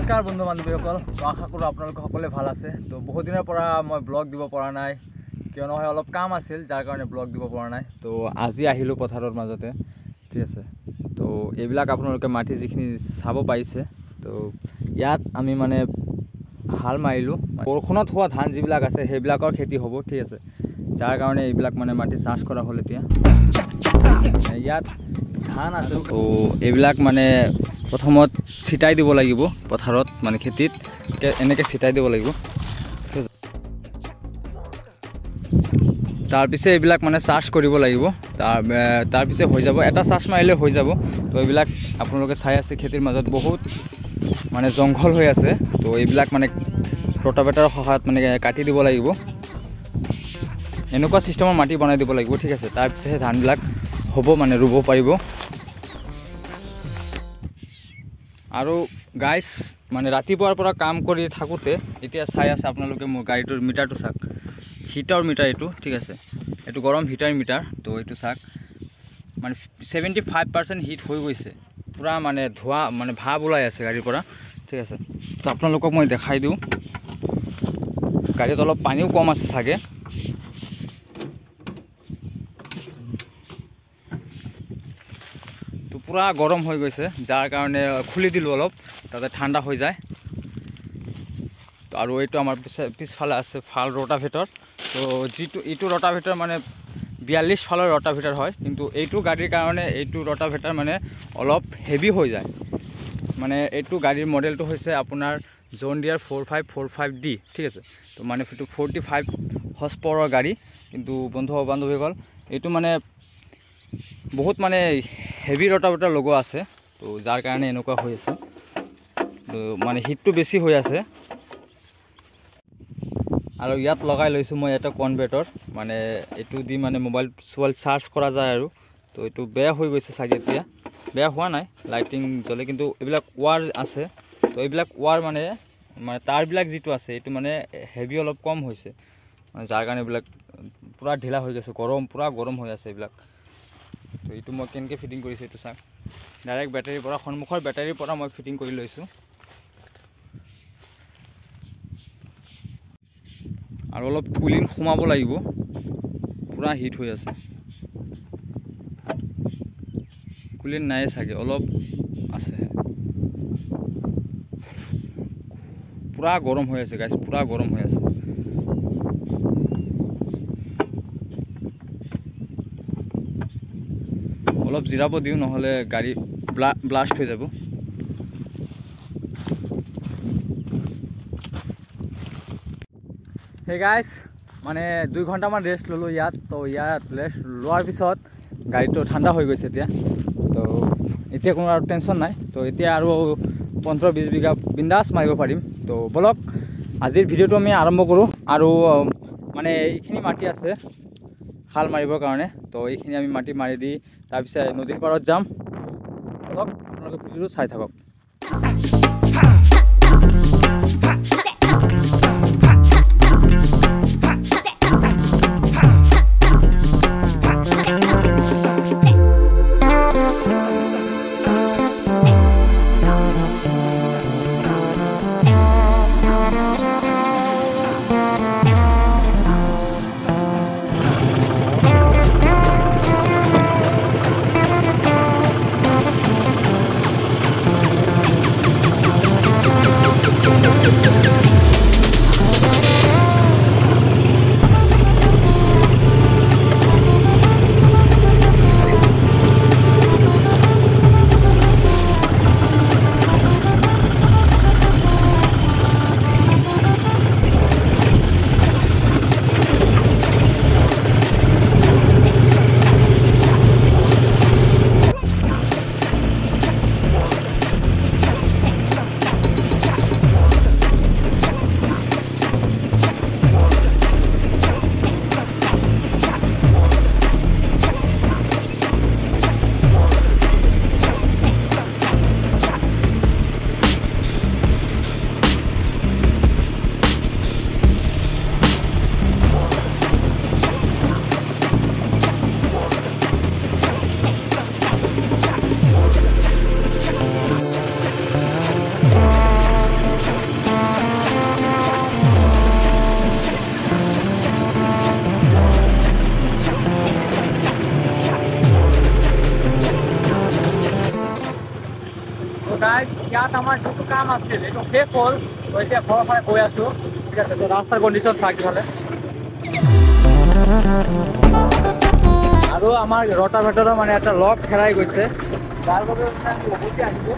নমস্কাৰ বন্ধু বান্ধৱীসকল, আশা কৰোঁ আপোনালোক সকলোৱে ভাল আছে। তো বহুত দিনৰ পৰা মই ব্লগ দিব পৰা নাই, কিয়নো হয় অলপ কাম আছিল, যাৰ কাৰণে ব্লগ দিব পৰা নাই। তো আজি আহিলোঁ পথাৰৰ মাজতে, ঠিক আছে। তো এইবিলাক আপোনালোকে মাটি যিখিনি চাব পাৰিছে, তো ইয়াত আমি মানে হাল মাৰিলোঁ। বৰষুণত হোৱা ধান যিবিলাক আছে সেইবিলাকৰ খেতি হ'ব, ঠিক আছে। যাৰ কাৰণে এইবিলাক মানে মাটি চাষ কৰা হ'ল। এতিয়া ইয়াত ধান আছে, তো এইবিলাক মানে প্ৰথমত ছিটাই দিব লাগিব পথাৰত, মানে খেতিত এনেকৈ ছিটাই দিব লাগিব। তাৰপিছত এইবিলাক মানে চাৰ্জ কৰিব লাগিব, তাৰপিছত হৈ যাব। এটা চাৰ্জ মাৰিলে হৈ যাব। তো এইবিলাক আপোনালোকে চাই আছে, খেতিৰ মাজত বহুত মানে জংঘল হৈ আছে। তো এইবিলাক মানে ৰোটাভেটাৰৰ সহায়ত মানে কাটি দিব লাগিব। এনেকুৱা চিষ্টেমৰ মাটি বনাই দিব লাগিব, ঠিক আছে। তাৰপিছতহে ধানবিলাক হ'ব, মানে ৰুব পাৰিব। আৰু গাইজ মানে ৰাতিপুৱাৰ পৰা কাম কৰি থাকোঁতে এতিয়া চাই আছে আপোনালোকে মোৰ গাড়ীটোৰ মিটাৰটো চাওক, হিটাৰ মিটাৰ এইটো, ঠিক আছে। এইটো গৰম হিটাৰ মিটাৰ। তো এইটো চাওক, মানে 75% হিট হৈ গৈছে, পূৰা মানে ধোঁৱা, মানে ভাপ ওলাই আছে গাড়ীৰ পৰা, ঠিক আছে। তো আপোনালোকক মই দেখাই দিওঁ, গাড়ীত অলপ পানীও কম আছে চাগে। তো পূৰা গৰম হৈ গৈছে, যাৰ কাৰণে খুলি দিলোঁ অলপ, তাতে ঠাণ্ডা হৈ যায়। আৰু এইটো আমাৰ পিছফালে আছে ফাল ৰোটাভেটৰ। তো এইটো ৰোটাভেটৰ মানে 42 ফালৰ ৰোটাভেটৰ হয়, কিন্তু এইটো গাড়ীৰ কাৰণে এইটো ৰোটাভেটৰ মানে অলপ হেভি হৈ যায়। মানে এইটো গাড়ীৰ মডেলটো হৈছে আপোনাৰ জন ডিয়াৰ 4545D, ঠিক আছে। তো মানে এইটো 45 হৰ্চ পাৱাৰৰ গাড়ী। কিন্তু বন্ধু বান্ধৱীসকল, এইটো মানে বহুত মানে হেভি ৰোটাভেটৰ লগোৱা আছে, তো যাৰ কাৰণে এনেকুৱা হৈ আছে। তো মানে হিটটো বেছি হৈ আছে। আৰু ইয়াত লগাই লৈছোঁ মই এটা কনভাৰ্টাৰ, মানে এইটো দি মানে মোবাইল চাৰ্জ কৰা যায় আৰু। তো এইটো বেয়া হৈ গৈছে চাগে, এতিয়া বেয়া হোৱা নাই, লাইটিং জ্বলে, কিন্তু এইবিলাক ৱাৰ আছে। তো এইবিলাক ৱাৰ মানে তাঁৰবিলাক যিটো আছে এইটো মানে হেভি অলপ কম হৈছে, মানে যাৰ কাৰণে এইবিলাক পূৰা ঢিলা হৈ গৈছে, পূৰা গৰম হৈ আছে এইবিলাক। তো এইটো মই কেনেকৈ ফিটিং কৰিছোঁ এইটো চাওক, ডাইৰেক্ট বেটাৰীৰ পৰা, সন্মুখৰ বেটাৰীৰ পৰা মই ফিটিং কৰি লৈছোঁ। আৰু অলপ কুলিং সোমাব লাগিব, পূৰা হিট হৈ আছে। কুলিং নাই চাগে, অলপ আছে। পূৰা গৰম হৈ আছে গাইজ, পূৰা গৰম হৈ আছে। অলপ জিৰাব দিওঁ, নহ'লে গাড়ী ব্লাষ্ট হৈ যাব। সেই গাইজ মানে 2 ঘণ্টামান ৰেষ্ট ল'লোঁ ইয়াত। তো ইয়াত ৰেষ্ট লোৱাৰ পিছত গাড়ীটো ঠাণ্ডা হৈ গৈছে এতিয়া। তো এতিয়া কোনো আৰু টেনশ্যন নাই। তো এতিয়া আৰু 15-20 বিঘা বিন্দাছ মাৰিব পাৰিম। তো বলক আজিৰ ভিডিঅ'টো আমি আৰম্ভ কৰোঁ। আৰু মানে এইখিনি মাটি আছে হাল মাৰিবৰ কাৰণে, তো এইখিনি আমি মাটি মাৰি দি তাৰপিছত নদীৰ পাৰত যাম। বলক আপোনালোকে ভিডিঅ'টো চাই থাকক। তো গাইজ ইয়াত আমাৰ যোনটো কাম আছিল এইটো শেষ হ'ল। তো এতিয়া ঘৰৰ ফালে গৈ আছোঁ। ঠিক আছে, তো ৰাস্তাৰ কণ্ডিশ্যন চাওক ইফালে। আৰু আমাৰ ৰোটাভেটৰৰ মানে এটা লক হেৰাই গৈছে, যাৰ বাবে মানে আমি উভতি আহিছোঁ।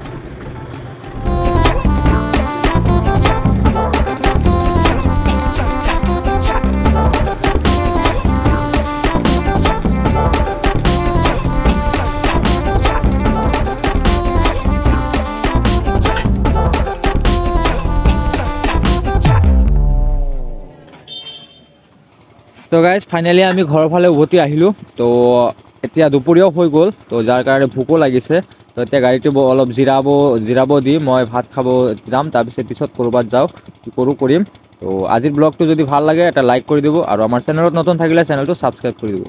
তো গাইজ ফাইনেলি আমি ঘৰৰ ফালে উভতি আহিলোঁ। তো এতিয়া দুপৰীয়াও হৈ গ'ল, তো যাৰ কাৰণে ভোকো লাগিছে। তো এতিয়া গাড়ীটো অলপ জিৰাব দি মই ভাত খাব যাম, তাৰপিছত ক'ৰবাত যাওঁ, কি কৰোঁ কৰিম। তো আজিৰ ব্লগটো যদি ভাল লাগে এটা লাইক কৰি দিব, আৰু আমাৰ চেনেলত নতুন থাকিলে চেনেলটো ছাবস্ক্ৰাইব কৰি দিব।